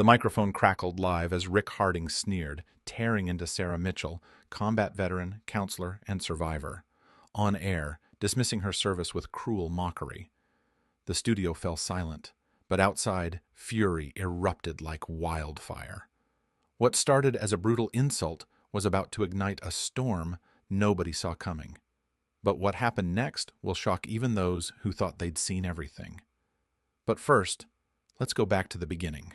The microphone crackled live as Rick Harding sneered, tearing into Sarah Mitchell, combat veteran, counselor, and survivor. On air, dismissing her service with cruel mockery. The studio fell silent, but outside, fury erupted like wildfire. What started as a brutal insult was about to ignite a storm nobody saw coming. But what happened next will shock even those who thought they'd seen everything. But first, let's go back to the beginning.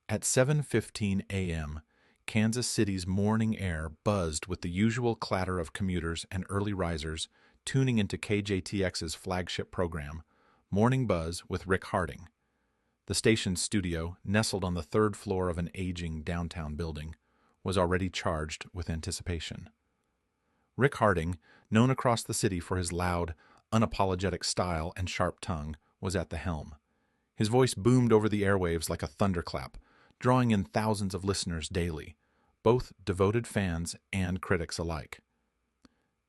At 7:15 a.m., Kansas City's morning air buzzed with the usual clatter of commuters and early risers tuning into KJTX's flagship program, Morning Buzz with Rick Harding. The station's studio, nestled on the third floor of an aging downtown building, was already charged with anticipation. Rick Harding, known across the city for his loud, unapologetic style and sharp tongue, was at the helm. His voice boomed over the airwaves like a thunderclap, drawing in thousands of listeners daily, both devoted fans and critics alike.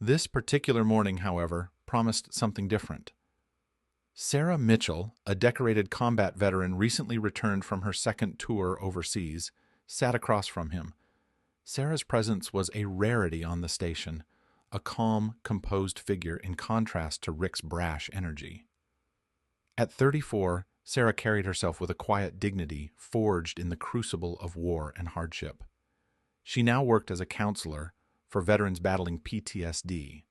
This particular morning, however, promised something different. Sarah Mitchell, a decorated combat veteran recently returned from her second tour overseas, sat across from him. Sarah's presence was a rarity on the station, a calm, composed figure in contrast to Rick's brash energy. At 34, Sarah carried herself with a quiet dignity forged in the crucible of war and hardship. She now worked as a counselor for veterans battling PTSD,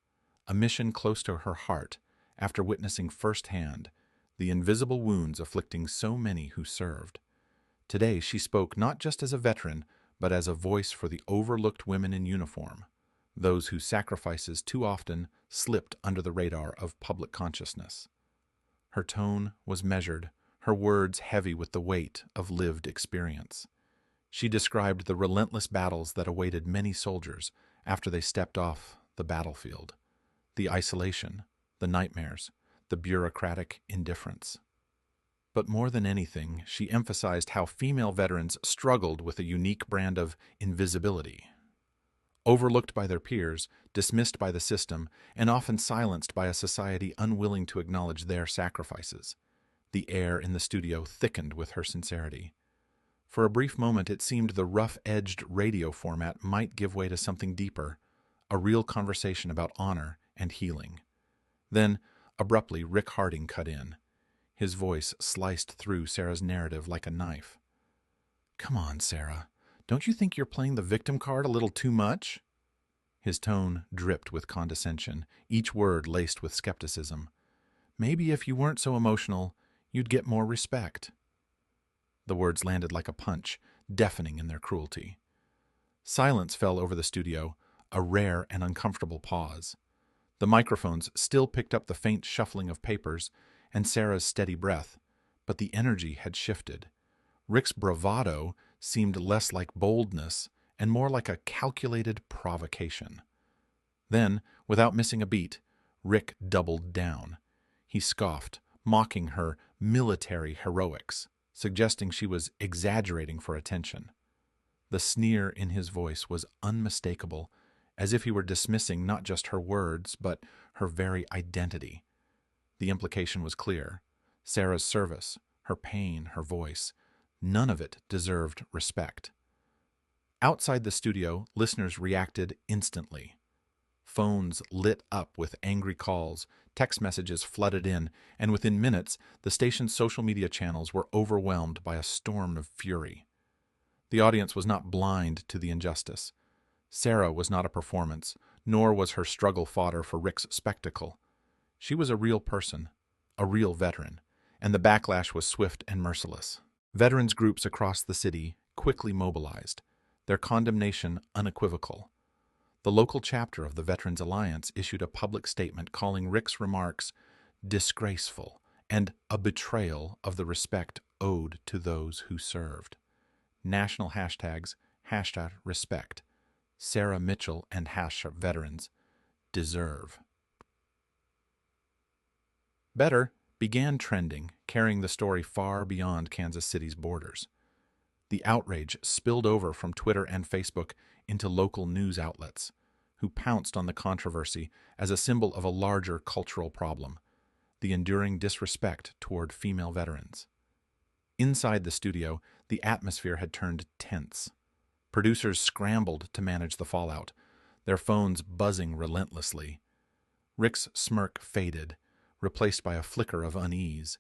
a mission close to her heart after witnessing firsthand the invisible wounds afflicting so many who served. Today she spoke not just as a veteran, but as a voice for the overlooked women in uniform, those whose sacrifices too often slipped under the radar of public consciousness. Her tone was measured, her words heavy with the weight of lived experience. She described the relentless battles that awaited many soldiers after they stepped off the battlefield, the isolation, the nightmares, the bureaucratic indifference. But more than anything, she emphasized how female veterans struggled with a unique brand of invisibility. Overlooked by their peers, dismissed by the system, and often silenced by a society unwilling to acknowledge their sacrifices. The air in the studio thickened with her sincerity. For a brief moment it seemed the rough-edged radio format might give way to something deeper, a real conversation about honor and healing. Then, abruptly, Rick Harding cut in. His voice sliced through Sarah's narrative like a knife. "Come on, Sarah. Don't you think you're playing the victim card a little too much?" His tone dripped with condescension, each word laced with skepticism. "Maybe if you weren't so emotional, you'd get more respect." The words landed like a punch, deafening in their cruelty. Silence fell over the studio, a rare and uncomfortable pause. The microphones still picked up the faint shuffling of papers and Sarah's steady breath, but the energy had shifted. Rick's bravado seemed less like boldness and more like a calculated provocation. Then, without missing a beat, Rick doubled down. He scoffed, mocking her military heroics, suggesting she was exaggerating for attention. The sneer in his voice was unmistakable, as if he were dismissing not just her words, but her very identity. The implication was clear. Sarah's service, her pain, her voice, none of it deserved respect. Outside the studio, listeners reacted instantly. Phones lit up with angry calls, text messages flooded in, and within minutes, the station's social media channels were overwhelmed by a storm of fury. The audience was not blind to the injustice. Sarah was not a performance, nor was her struggle fodder for Rick's spectacle. She was a real person, a real veteran, and the backlash was swift and merciless. Veterans groups across the city quickly mobilized, their condemnation unequivocal. The local chapter of the Veterans Alliance issued a public statement calling Rick's remarks disgraceful and a betrayal of the respect owed to those who served. National hashtags, #respect, Sarah Mitchell and #veterans deserve. Better began trending, carrying the story far beyond Kansas City's borders. The outrage spilled over from Twitter and Facebook into local news outlets, who pounced on the controversy as a symbol of a larger cultural problem, the enduring disrespect toward female veterans. Inside the studio, The atmosphere had turned tense. Producers scrambled to manage the fallout, their phones buzzing relentlessly. Rick's smirk faded, replaced by a flicker of unease.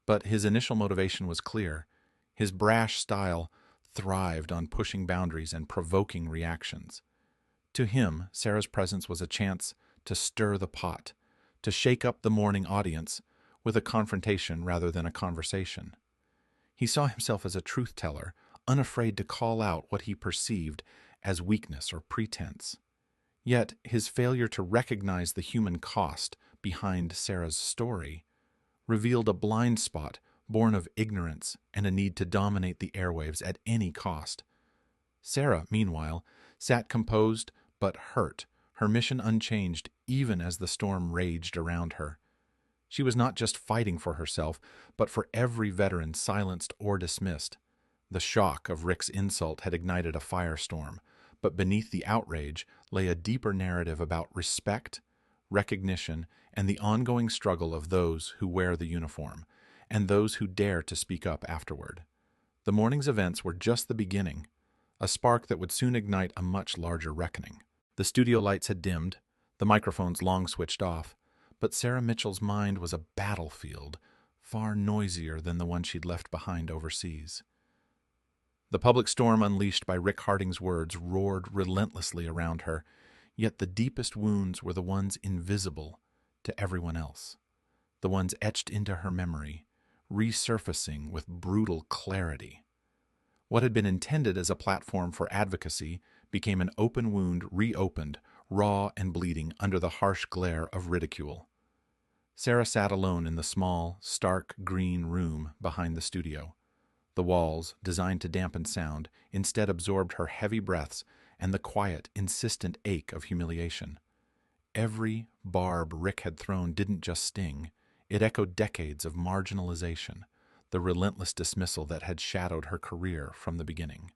But his initial motivation was clear. His brash style thrived on pushing boundaries and provoking reactions. To him, Sarah's presence was a chance to stir the pot, to shake up the morning audience with a confrontation rather than a conversation. He saw himself as a truth-teller, unafraid to call out what he perceived as weakness or pretense. Yet his failure to recognize the human cost behind Sarah's story revealed a blind spot born of ignorance and a need to dominate the airwaves at any cost. Sarah, meanwhile, sat composed but hurt, her mission unchanged even as the storm raged around her. She was not just fighting for herself, but for every veteran silenced or dismissed. The shock of Rick's insult had ignited a firestorm, but beneath the outrage lay a deeper narrative about respect, recognition, and the ongoing struggle of those who wear the uniform, and those who dare to speak up afterward. The morning's events were just the beginning, a spark that would soon ignite a much larger reckoning. The studio lights had dimmed, the microphones long switched off, but Sarah Mitchell's mind was a battlefield, far noisier than the one she'd left behind overseas. The public storm unleashed by Rick Harding's words roared relentlessly around her, yet the deepest wounds were the ones invisible to everyone else, the ones etched into her memory, resurfacing with brutal clarity. What had been intended as a platform for advocacy became an open wound reopened, raw and bleeding under the harsh glare of ridicule. Sarah sat alone in the small, stark green room behind the studio. The walls, designed to dampen sound, instead absorbed her heavy breaths and the quiet, insistent ache of humiliation. Every barb Rick had thrown didn't just sting, it echoed decades of marginalization, the relentless dismissal that had shadowed her career from the beginning.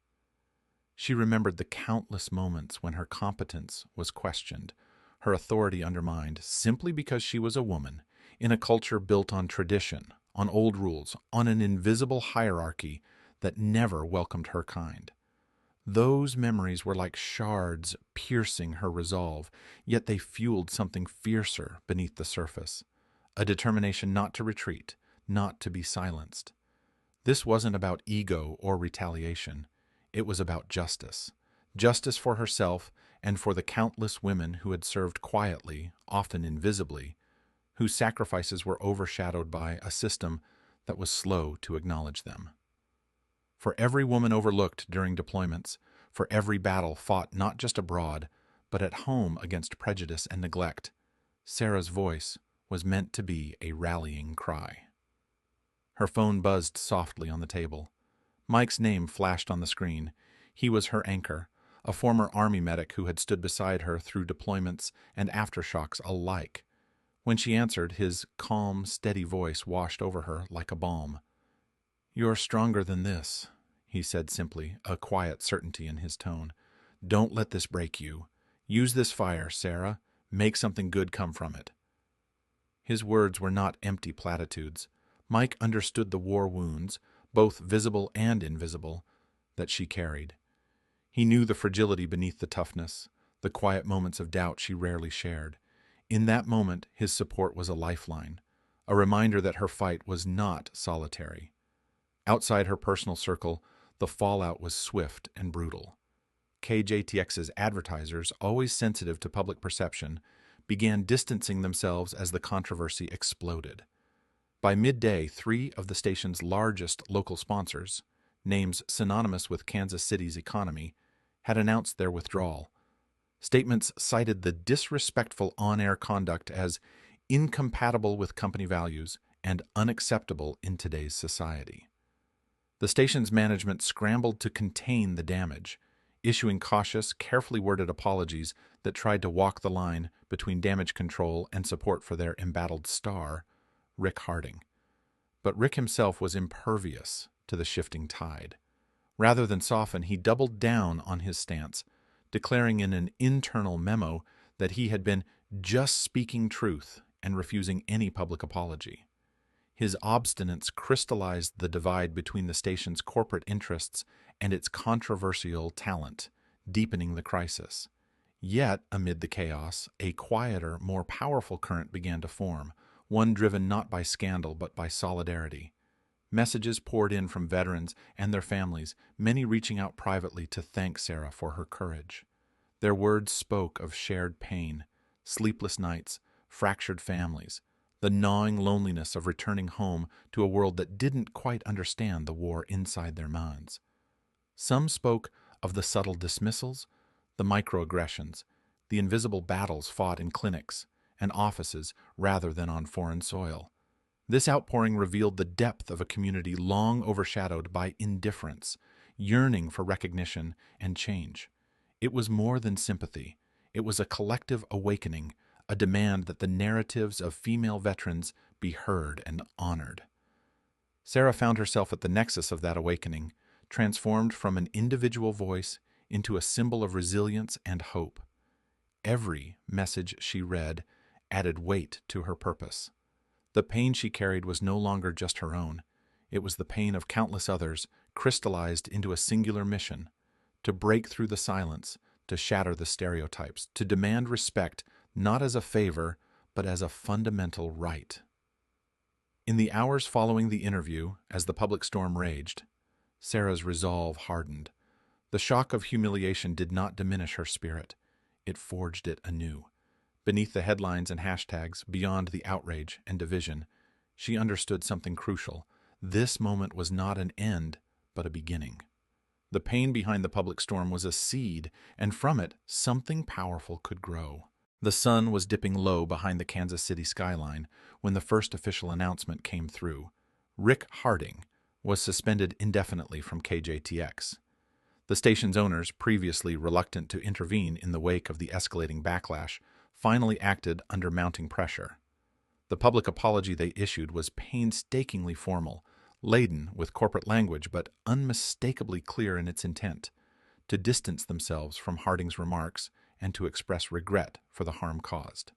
She remembered the countless moments when her competence was questioned, her authority undermined, simply because she was a woman, in a culture built on tradition, on old rules, on an invisible hierarchy that never welcomed her kind. Those memories were like shards piercing her resolve, yet they fueled something fiercer beneath the surface, a determination not to retreat, not to be silenced. This wasn't about ego or retaliation. It was about justice. Justice for herself and for the countless women who had served quietly, often invisibly, whose sacrifices were overshadowed by a system that was slow to acknowledge them. For every woman overlooked during deployments, for every battle fought not just abroad, but at home against prejudice and neglect, Sarah's voice was meant to be a rallying cry. Her phone buzzed softly on the table. Mike's name flashed on the screen. He was her anchor, a former Army medic who had stood beside her through deployments and aftershocks alike. When she answered, his calm, steady voice washed over her like a balm. "You're stronger than this," he said simply, a quiet certainty in his tone. "Don't let this break you. Use this fire, Sarah. Make something good come from it." His words were not empty platitudes. Mike understood the war wounds, both visible and invisible, that she carried. He knew the fragility beneath the toughness, the quiet moments of doubt she rarely shared. In that moment, his support was a lifeline, a reminder that her fight was not solitary. Outside her personal circle, the fallout was swift and brutal. KJTX's advertisers, always sensitive to public perception, began distancing themselves as the controversy exploded. By midday, 3 of the station's largest local sponsors, names synonymous with Kansas City's economy, had announced their withdrawal. Statements cited the disrespectful on-air conduct as incompatible with company values and unacceptable in today's society. The station's management scrambled to contain the damage, issuing cautious, carefully worded apologies that tried to walk the line between damage control and support for their embattled star, Rick Harding. But Rick himself was impervious to the shifting tide. Rather than soften, he doubled down on his stance, declaring in an internal memo that he had been just speaking truth and refusing any public apology. His obstinance crystallized the divide between the station's corporate interests and its controversial talent, deepening the crisis. Yet, amid the chaos, a quieter, more powerful current began to form, one driven not by scandal but by solidarity. Messages poured in from veterans and their families, many reaching out privately to thank Sarah for her courage. Their words spoke of shared pain, sleepless nights, fractured families, the gnawing loneliness of returning home to a world that didn't quite understand the war inside their minds. Some spoke of the subtle dismissals, the microaggressions, the invisible battles fought in clinics and offices rather than on foreign soil. This outpouring revealed the depth of a community long overshadowed by indifference, yearning for recognition and change. It was more than sympathy. It was a collective awakening, a demand that the narratives of female veterans be heard and honored. Sarah found herself at the nexus of that awakening, transformed from an individual voice into a symbol of resilience and hope. Every message she read added weight to her purpose. The pain she carried was no longer just her own. It was the pain of countless others, crystallized into a singular mission: to break through the silence, to shatter the stereotypes, to demand respect not as a favor, but as a fundamental right. In the hours following the interview, as the public storm raged, Sarah's resolve hardened. The shock of humiliation did not diminish her spirit. It forged it anew. Beneath the headlines and hashtags, beyond the outrage and division, she understood something crucial. This moment was not an end, but a beginning. The pain behind the public storm was a seed, and from it, something powerful could grow. The sun was dipping low behind the Kansas City skyline when the first official announcement came through. Rick Harding was suspended indefinitely from KJTX. The station's owners, previously reluctant to intervene in the wake of the escalating backlash, finally acted under mounting pressure. The public apology they issued was painstakingly formal, laden with corporate language but unmistakably clear in its intent: to distance themselves from Harding's remarks and to express regret for the harm caused.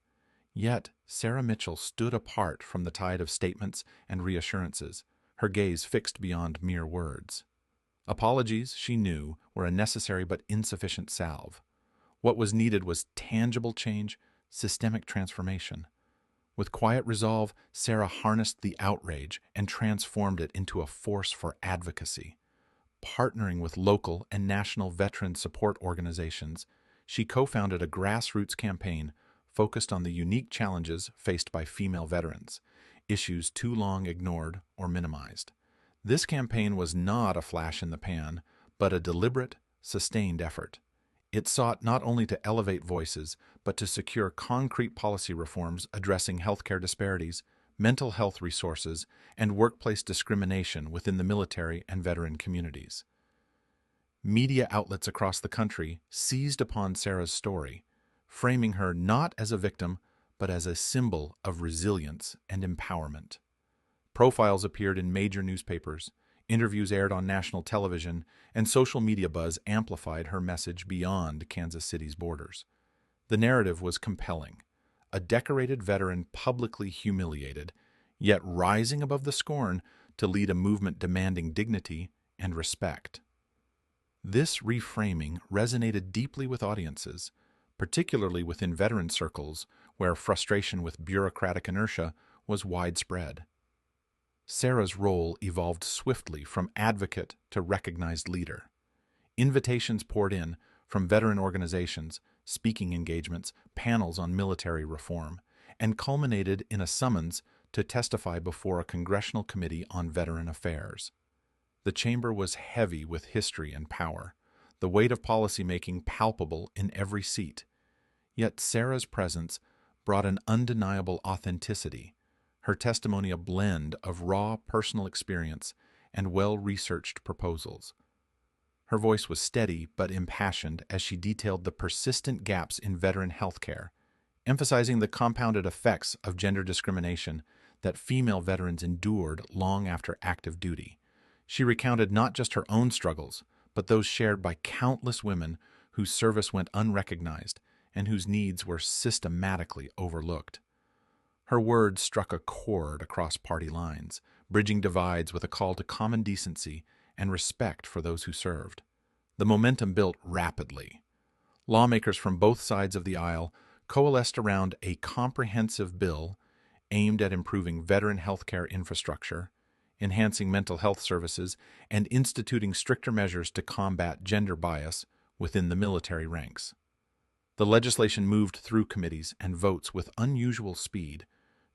Yet Sarah Mitchell stood apart from the tide of statements and reassurances, her gaze fixed beyond mere words. Apologies, she knew, were a necessary but insufficient salve. What was needed was tangible change, systemic transformation. With quiet resolve, Sarah harnessed the outrage and transformed it into a force for advocacy. Partnering with local and national veteran support organizations, she co-founded a grassroots campaign focused on the unique challenges faced by female veterans, issues too long ignored or minimized. This campaign was not a flash in the pan, but a deliberate, sustained effort. It sought not only to elevate voices, but to secure concrete policy reforms addressing healthcare disparities, mental health resources, and workplace discrimination within the military and veteran communities. Media outlets across the country seized upon Sarah's story, framing her not as a victim, but as a symbol of resilience and empowerment. Profiles appeared in major newspapers, interviews aired on national television, and social media buzz amplified her message beyond Kansas City's borders. The narrative was compelling: a decorated veteran publicly humiliated, yet rising above the scorn to lead a movement demanding dignity and respect. This reframing resonated deeply with audiences, particularly within veteran circles where frustration with bureaucratic inertia was widespread. Sarah's role evolved swiftly from advocate to recognized leader. Invitations poured in from veteran organizations, speaking engagements, panels on military reform, and culminated in a summons to testify before a congressional committee on veteran affairs. The chamber was heavy with history and power, the weight of policymaking palpable in every seat. Yet Sarah's presence brought an undeniable authenticity, her testimony a blend of raw personal experience and well-researched proposals. Her voice was steady but impassioned as she detailed the persistent gaps in veteran healthcare, emphasizing the compounded effects of gender discrimination that female veterans endured long after active duty. She recounted not just her own struggles, but those shared by countless women whose service went unrecognized and whose needs were systematically overlooked. Her words struck a chord across party lines, bridging divides with a call to common decency and respect for those who served. The momentum built rapidly. Lawmakers from both sides of the aisle coalesced around a comprehensive bill aimed at improving veteran healthcare infrastructure, enhancing mental health services, and instituting stricter measures to combat gender bias within the military ranks. The legislation moved through committees and votes with unusual speed,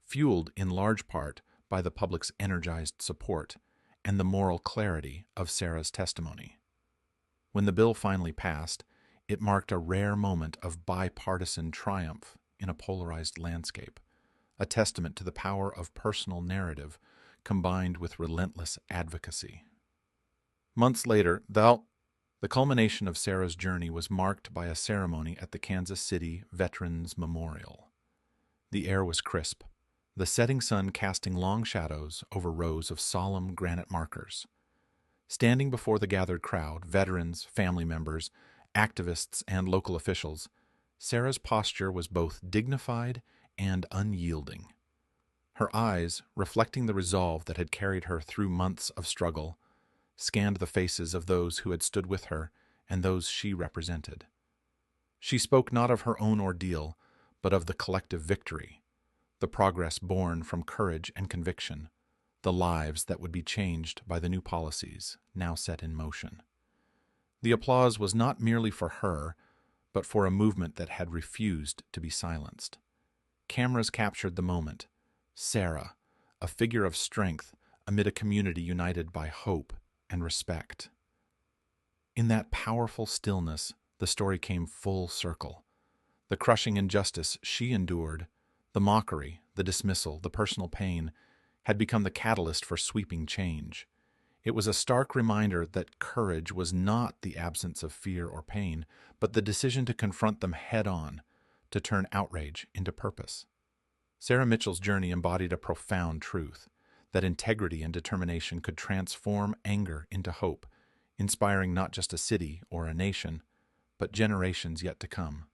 fueled in large part by the public's energized support and the moral clarity of Sarah's testimony. When the bill finally passed, it marked a rare moment of bipartisan triumph in a polarized landscape, a testament to the power of personal narrative combined with relentless advocacy. Months later, the culmination of Sarah's journey was marked by a ceremony at the Kansas City Veterans Memorial. The air was crisp, the setting sun casting long shadows over rows of solemn granite markers. Standing before the gathered crowd, veterans, family members, activists, and local officials, Sarah's posture was both dignified and unyielding. Her eyes, reflecting the resolve that had carried her through months of struggle, scanned the faces of those who had stood with her and those she represented. She spoke not of her own ordeal, but of the collective victory, the progress born from courage and conviction, the lives that would be changed by the new policies now set in motion. The applause was not merely for her, but for a movement that had refused to be silenced. Cameras captured the moment. Sarah, a figure of strength amid a community united by hope and respect. In that powerful stillness, the story came full circle. The crushing injustice she endured, the mockery, the dismissal, the personal pain, had become the catalyst for sweeping change. It was a stark reminder that courage was not the absence of fear or pain, but the decision to confront them head-on, to turn outrage into purpose. Sarah Mitchell's journey embodied a profound truth, that integrity and determination could transform anger into hope, inspiring not just a city or a nation, but generations yet to come.